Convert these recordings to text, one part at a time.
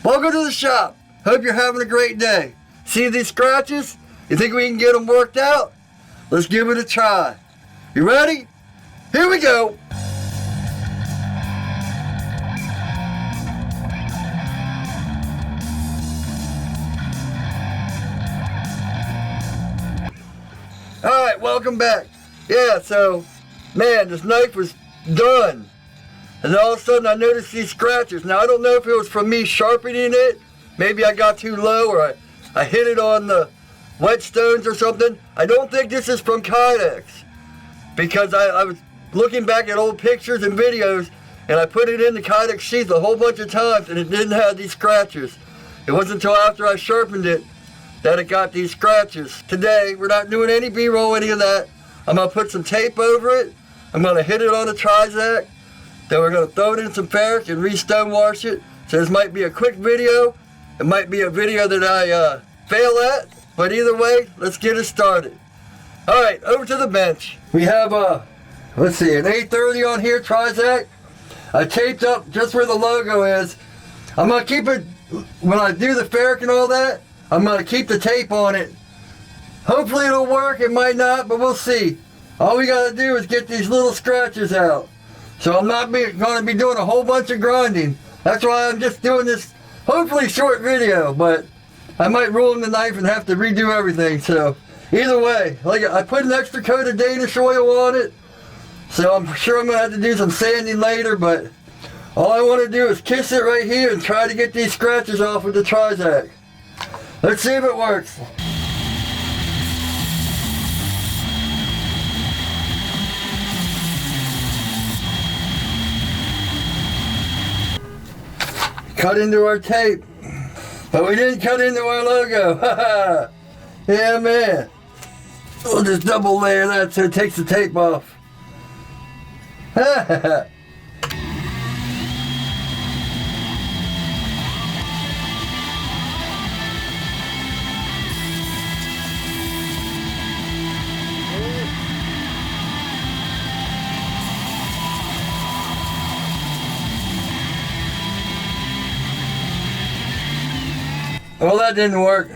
Welcome to the shop. Hope you're having a great day. See these scratches? You think we can get them worked out? Let's give it a try. You ready? Here we go. Alright, welcome back. Yeah, so, man, this knife was done. And all of a sudden I noticed these scratches. Now I don't know if it was from me sharpening it. Maybe I got too low or I hit it on the whetstones or something. I don't think this is from kydex. Because I was looking back at old pictures and videos and I put it in the kydex sheath a whole bunch of times and it didn't have these scratches. It wasn't until after I sharpened it that it got these scratches. Today, we're not doing any B-roll, any of that. I'm gonna put some tape over it. I'm gonna hit it on a trizac. Then we're gonna throw it in some Ferric and re-stone wash it. So this might be a quick video. It might be a video that I fail at. But either way, let's get it started. All right, over to the bench. We have let's see, an 830 on here, trizac. I taped up just where the logo is. I'm gonna keep it, when I do the Ferric and all that, I'm gonna keep the tape on it. Hopefully it'll work, it might not, but we'll see. All we gotta do is get these little scratches out. So I'm not gonna be doing a whole bunch of grinding. That's why I'm just doing this, hopefully short video, but I might ruin the knife and have to redo everything. So either way, like I put an extra coat of Danish oil on it. So I'm sure I'm gonna have to do some sanding later, but all I wanna do is kiss it right here and try to get these scratches off with the trizac. Let's see if it works. Cut into our tape, but we didn't cut into our logo. Yeah, man. We'll just double layer that so it takes the tape off. Well, that didn't work,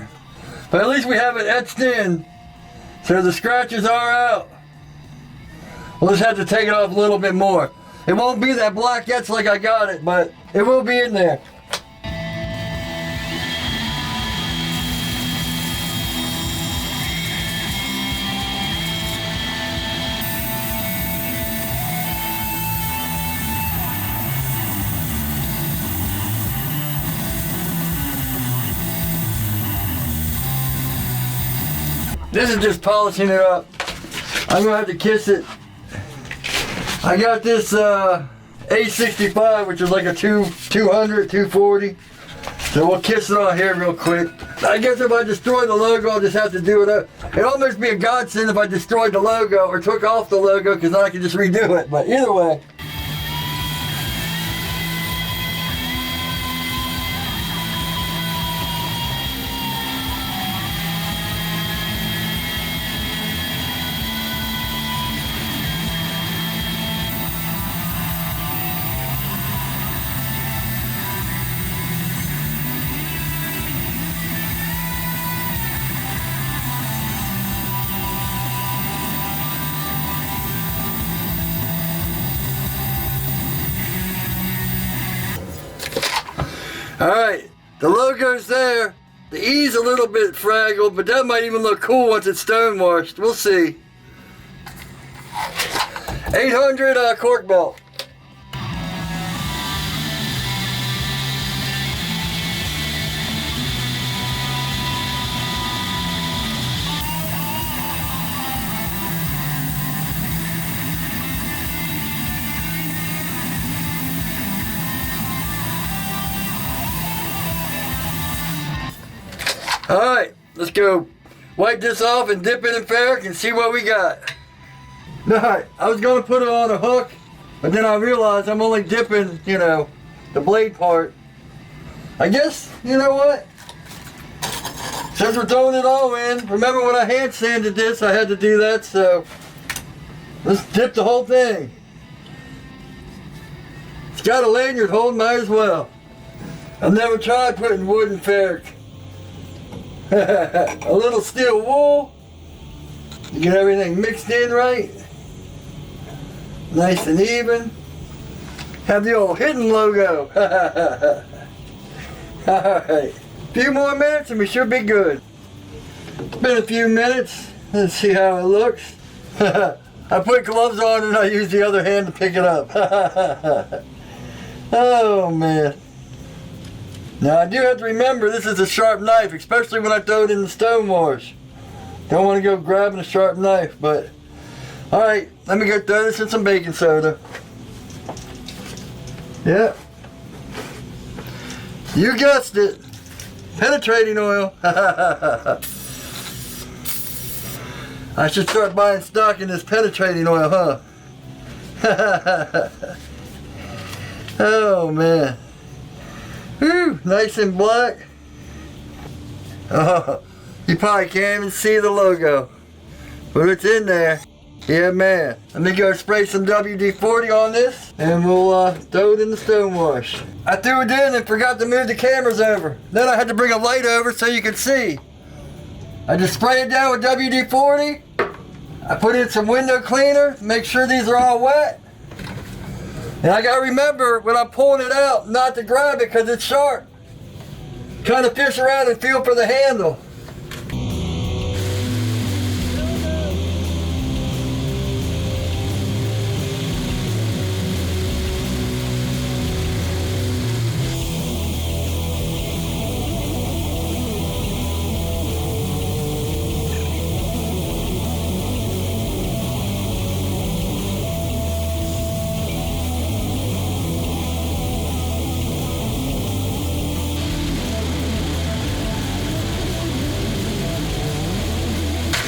but at least we have it etched in, so the scratches are out. We'll just have to take it off a little bit more. It won't be that black etch like I got it, but it will be in there. This is just polishing it up. I'm gonna have to kiss it. I got this A65, which is like a 200, 240. So we'll kiss it on here real quick. I guess if I destroy the logo, I'll just have to do it up. It'd almost be a godsend if I destroyed the logo or took off the logo, because then I can just redo it. But either way. Alright, the logo's there. The E's a little bit fragile, but that might even look cool once it's stone washed. We'll see. 800 cork belt. Alright, let's go wipe this off and dip it in Ferric and see what we got. Alright, I was going to put it on a hook, but then I realized I'm only dipping, you know, the blade part. I guess, you know what? Since we're throwing it all in, remember when I hand sanded this, I had to do that, so let's dip the whole thing. It's got a lanyard hold, might as well. I've never tried putting wood in Ferric. A little steel wool. You get everything mixed in right. Nice and even. Have the old hidden logo. Alright. A few more minutes and we should be good. It's been a few minutes. Let's see how it looks. I put gloves on and I use the other hand to pick it up. Oh man. Now I do have to remember this is a sharp knife, especially when I throw it in the stone wash. Don't want to go grabbing a sharp knife, but alright, let me go throw this in some baking soda. Yep. You guessed it. Penetrating oil. I should start buying stock in this penetrating oil, huh? Oh man. Whew, nice and black. Oh, you probably can't even see the logo, but it's in there. Yeah man. Let me go spray some WD-40 on this and we'll throw it in the stone wash. I threw it in and forgot to move the cameras over. Then I had to bring a light over so you can see. I just spray it down with WD-40. I put in some window cleaner, make sure these are all wet. And I gotta remember when I'm pulling it out not to grab it because it's sharp. Kind of fish around and feel for the handle.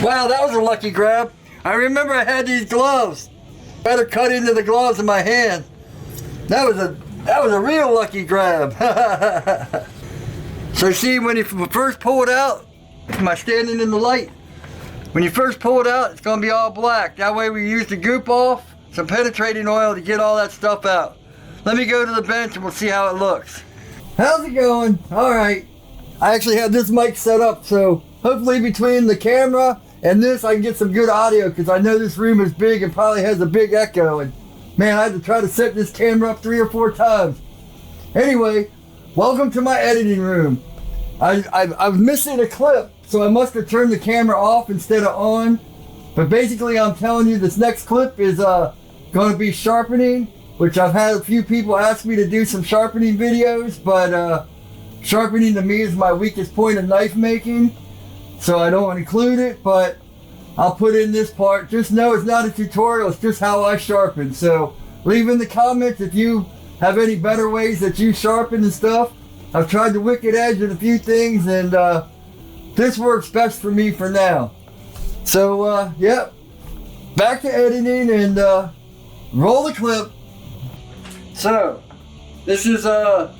Wow, that was a lucky grab. I remember I had these gloves. Better cut into the gloves in my hand. That was a real lucky grab. So see, when you first pull it out, am I standing in the light? When you first pull it out, it's gonna be all black. That way we use the goop off, some penetrating oil to get all that stuff out. Let me go to the bench and we'll see how it looks. How's it going? All right. I actually have this mic set up, so hopefully between the camera and this I can get some good audio because I know this room is big and probably has a big echo, and man, I had to try to set this camera up 3 or 4 times. Anyway, welcome to my editing room. I'm missing a clip, so I must have turned the camera off instead of on. But basically I'm telling you this next clip is going to be sharpening, which I've had a few people ask me to do some sharpening videos, but sharpening to me is my weakest point of knife making. So I don't include it, but I'll put in this part. Just know it's not a tutorial, it's just how I sharpen. So leave in the comments if you have any better ways that you sharpen and stuff. I've tried the wicked edge in a few things, and this works best for me for now. So yep, back to editing and roll the clip. So this is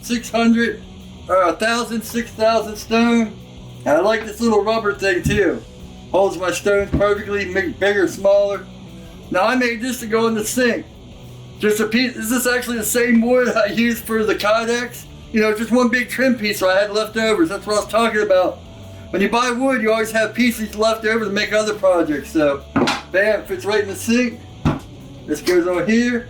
600 or 1,000, 6,000 stone. And I like this little rubber thing too. Holds my stones perfectly, make bigger, smaller. Now I made this to go in the sink. Just a piece, this is actually the same wood I used for the kydex. You know, just one big trim piece so I had leftovers. That's what I was talking about. When you buy wood, you always have pieces left over to make other projects. So, bam, fits right in the sink. This goes on here.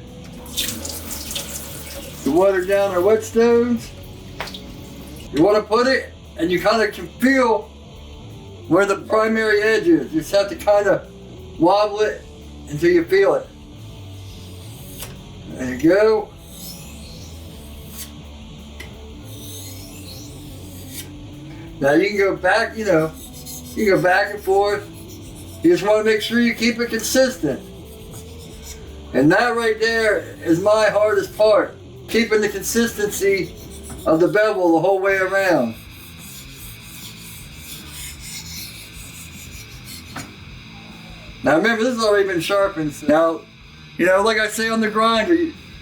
You water down our whetstones. You want to put it, and you kind of can feel where the primary edge is. You just have to kind of wobble it until you feel it. There you go. Now you can go back, you know, you can go back and forth. You just want to make sure you keep it consistent. And that right there is my hardest part. Keeping the consistency of the bevel the whole way around. Now remember, this has already been sharpened. So now, you know, like I say on the grinder,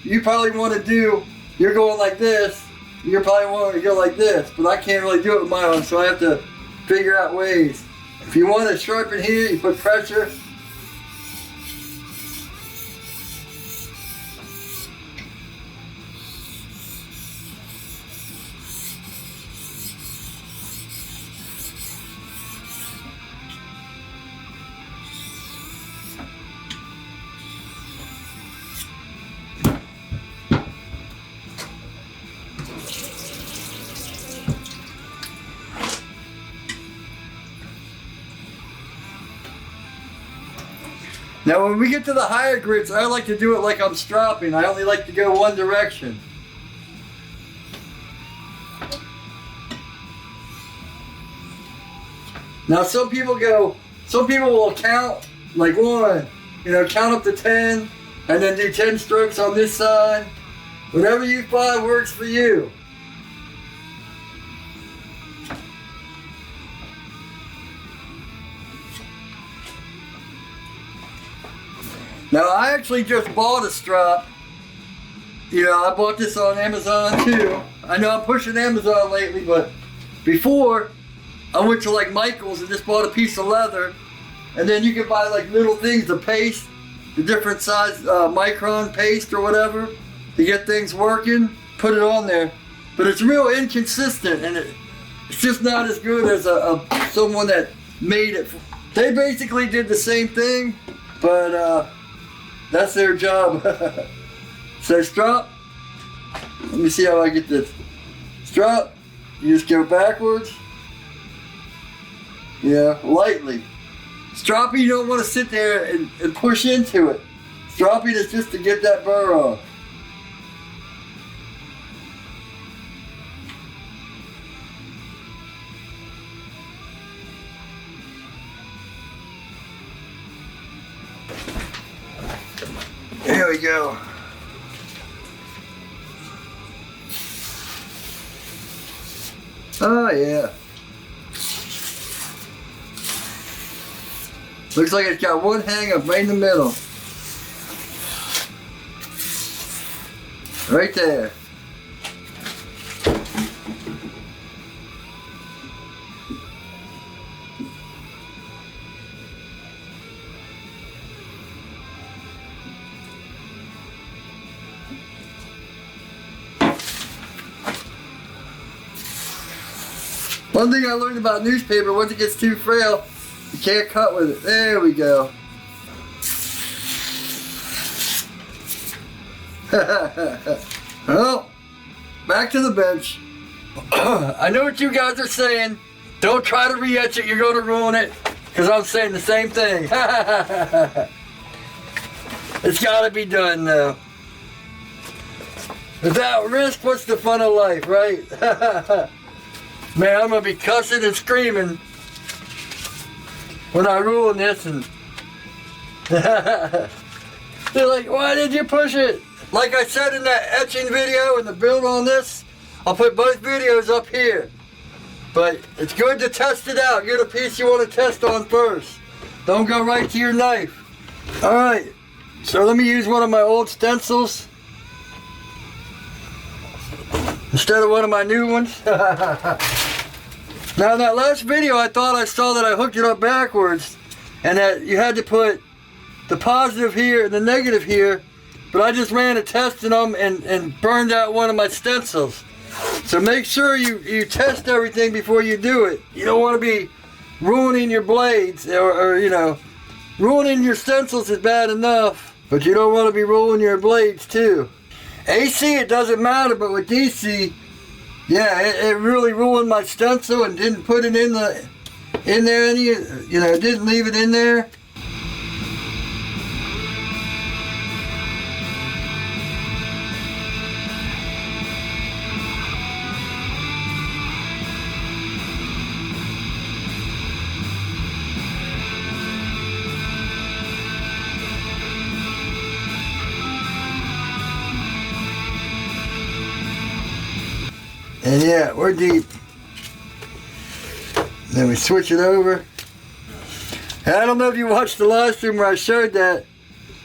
you probably want to do, you're going like this, you probably want to go like this, but I can't really do it with my arm, so I have to figure out ways. If you want to sharpen here, you put pressure. Now when we get to the higher grits, I like to do it like I'm stropping. I only like to go one direction. Now some people will count like one, count up to 10 and then do 10 strokes on this side. Whatever you find works for you. Now I actually just bought a strop. I bought this on Amazon too. I know I'm pushing Amazon lately, but before I went to like Michael's and just bought a piece of leather, and then you can buy like little things, the paste, the different size micron paste or whatever to get things working. Put it on there, but it's real inconsistent and it's just not as good as someone that made it. They basically did the same thing, but that's their job. So strop. Let me see how I get this. Strop. You just go backwards. Yeah, lightly. Stropping, you don't want to sit there and push into it. Stropping is just to get that burr off. There we go. Oh yeah. Looks like it's got one hang up right in the middle. Right there. One thing I learned about newspaper, once it gets too frail, you can't cut with it. There we go. Well, back to the bench. I know what you guys are saying. Don't try to re-etch it, you're going to ruin it. Because I'm saying the same thing. It's got to be done though. Without risk, what's the fun of life, right? Man, I'm going to be cussing and screaming when I ruin this, and they're like, why did you push it? Like I said in that etching video and the build on this, I'll put both videos up here. But it's good to test it out. Get a piece you want to test on first. Don't go right to your knife. Alright, so let me use one of my old stencils instead of one of my new ones. Now in that last video I thought I saw that I hooked it up backwards and that you had to put the positive here and the negative here, but I just ran a test in them and burned out one of my stencils. So make sure you test everything before you do it. You don't want to be ruining your blades or ruining your stencils is bad enough, but you don't want to be ruining your blades too. AC it doesn't matter, but with DC, yeah, it really ruined my stencil and didn't put it in there any, didn't leave it in there. And yeah, we're deep. Then we switch it over. And I don't know if you watched the live stream where I showed that,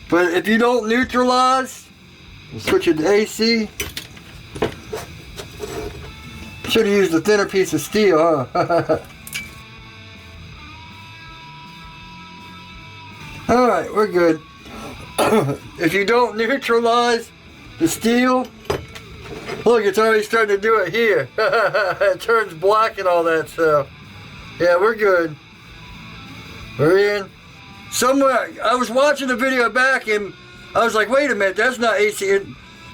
but if you don't neutralize, we'll switch it to AC. Should have used a thinner piece of steel, huh? Alright, we're good. If you don't neutralize the steel, look, it's already starting to do it here. It turns black and all that, so yeah, we're good. We're in. Somewhere, I was watching a video back and I was like, wait a minute, that's not AC.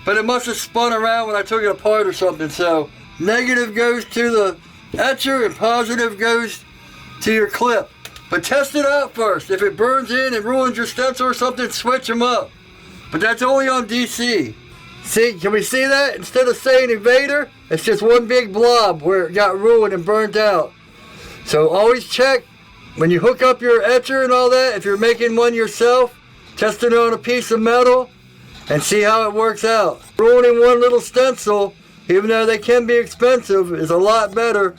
But it must have spun around when I took it apart or something. So negative goes to the etcher and positive goes to your clip. But test it out first. If it burns in and ruins your stencil or something, switch them up. But that's only on DC. See, can we see that? Instead of saying invader, it's just one big blob where it got ruined and burnt out. So always check when you hook up your etcher and all that, if you're making one yourself, test it on a piece of metal and see how it works out. Ruining one little stencil, even though they can be expensive, is a lot better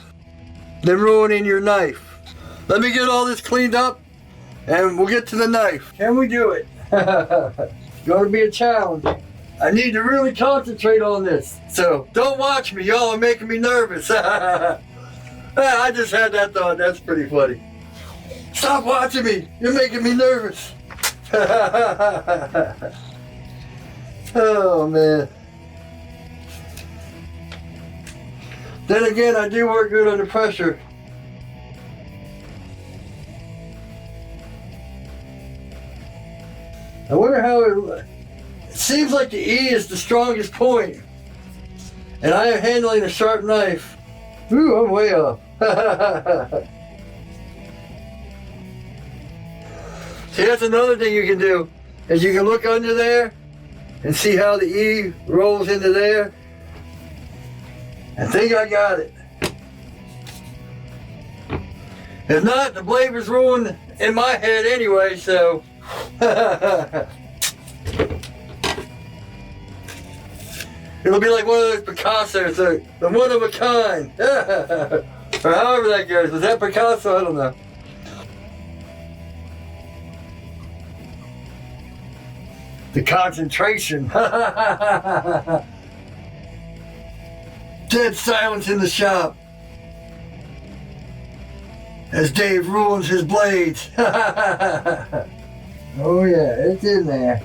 than ruining your knife. Let me get all this cleaned up and we'll get to the knife. Can we do it? It's going to be a challenge. I need to really concentrate on this. So don't watch me, y'all are making me nervous. I just had that thought, that's pretty funny. Stop watching me, you're making me nervous. Oh man. Then again, I do work good under pressure. I wonder how it seems like the E is the strongest point. And I am handling a sharp knife. Ooh, I'm way off. See, that's another thing you can do, is you can look under there and see how the E rolls into there. I think I got it. If not, the blade was ruined in my head anyway, so. It'll be like one of those Picassos, the one of a kind. Or however that goes. Was that Picasso? I don't know. The concentration. Dead silence in the shop as Dave ruins his blades. Oh yeah, it's in there.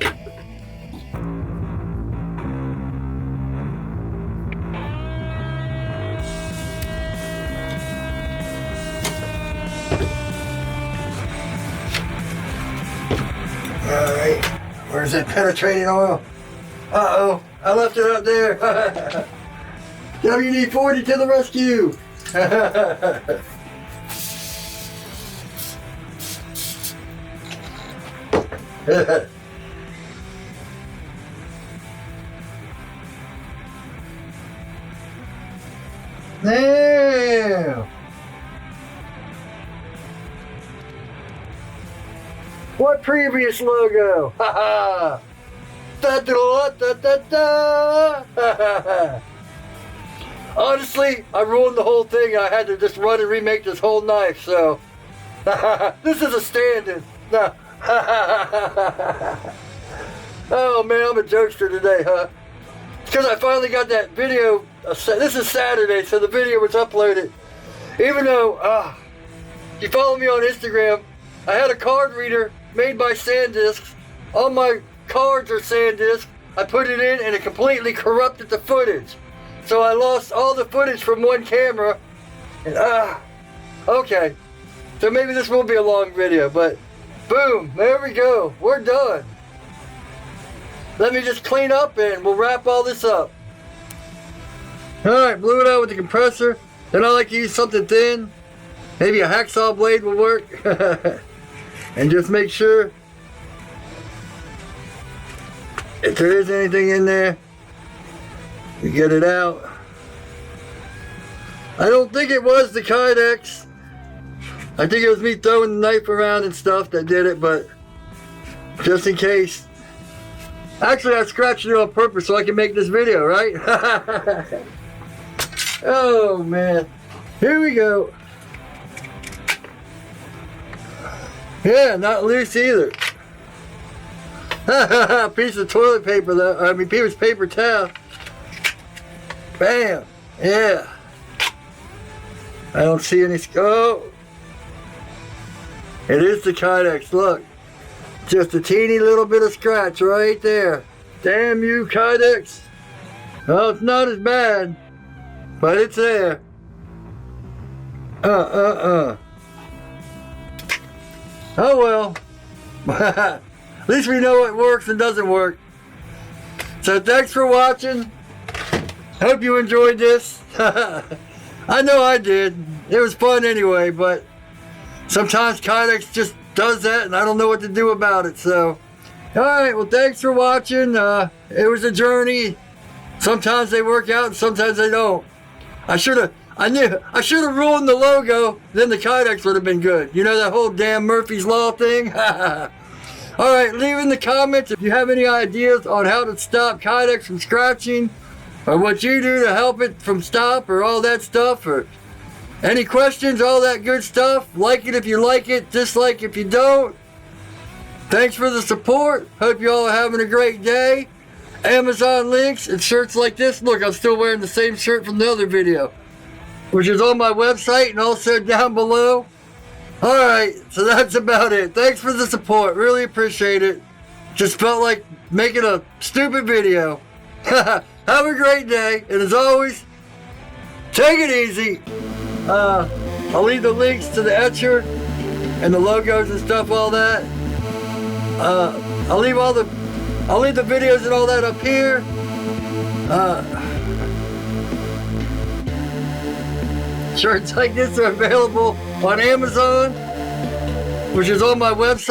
Alright, where's that penetrating oil? Uh-oh, I left it up there. WD-40 to the rescue. Now, what previous logo? Ha ha! Da da da da da! Honestly, I ruined the whole thing. I had to just run and remake this whole knife. So, this is a stand-in. No. Oh man, I'm a jokester today, huh? Because I finally got that video. This is Saturday, so the video was uploaded. Even though, you follow me on Instagram, I had a card reader made by SanDisk. All my cards are SanDisk. I put it in and it completely corrupted the footage. So I lost all the footage from one camera. And okay. So maybe this won't be a long video, but boom, there we go. We're done. Let me just clean up and we'll wrap all this up. Alright, blew it out with the compressor. Then I like to use something thin. Maybe a hacksaw blade will work. And just make sure if there is anything in there, you get it out. I don't think it was the kydex. I think it was me throwing the knife around and stuff that did it, but just in case. Actually, I scratched it on purpose so I can make this video, right? Oh man, here we go. Yeah, not loose either. Piece of toilet paper though, piece of paper towel. Bam, yeah. I don't see any, oh. It is the kydex, look. Just a teeny little bit of scratch right there. Damn you, kydex. Well, it's not as bad, but it's there. Oh well. At least we know what works and doesn't work. So thanks for watching. Hope you enjoyed this. I know I did. It was fun anyway, but sometimes kydex just does that and I don't know what to do about it. So, alright, well thanks for watching. It was a journey. Sometimes they work out and sometimes they don't. I should have ruined the logo, then the kydex would have been good. You know that whole damn Murphy's Law thing? Alright, leave in the comments if you have any ideas on how to stop kydex from scratching, or what you do to help it from stop, or all that stuff, or any questions, all that good stuff. Like it if you like it, dislike if you don't. Thanks for the support. Hope you all are having a great day. Amazon links and shirts like this. Look, I'm still wearing the same shirt from the other video, which is on my website and also down below. Alright, so that's about it. Thanks for the support. Really appreciate it. Just felt like making a stupid video. Have a great day. And as always, take it easy. I'll leave the links to the etcher and the logos and stuff, all that. I'll leave the videos and all that up here. Shirts like this are available on Amazon, which is on my website.